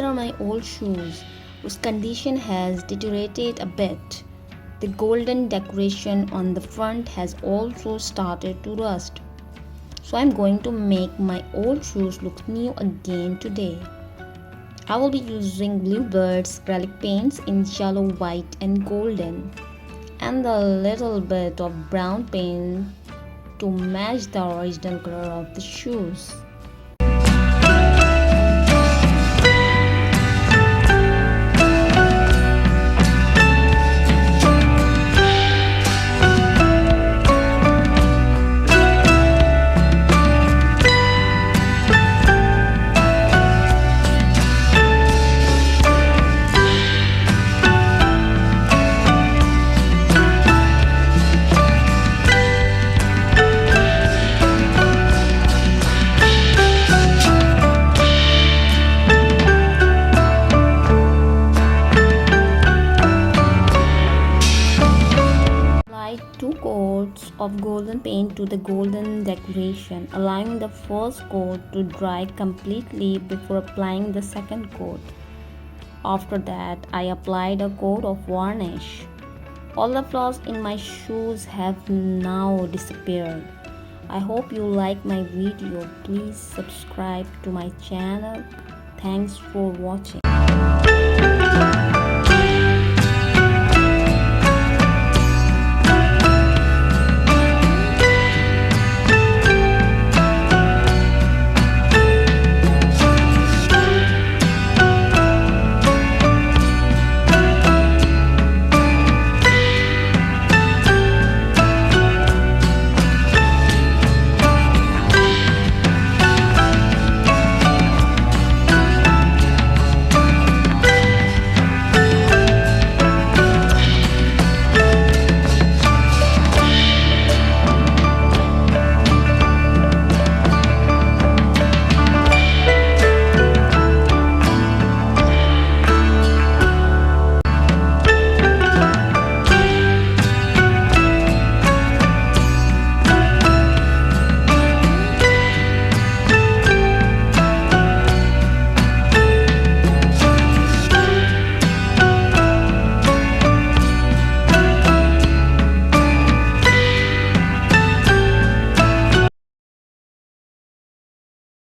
are my old shoes, whose condition has deteriorated a bit. The golden decoration on the front has also started to rust. So I'm going to make my old shoes look new again today. I will be using Bluebird's acrylic paints in yellow, white and golden, and a little bit of brown paint to match the original color of the shoes. Apply 2 coats of golden paint to the golden decoration, allowing the first coat to dry completely before applying the second coat. After that, I applied a coat of varnish. All the flaws in my shoes have now disappeared. I hope you like my video. Please subscribe to my channel. Thanks for watching.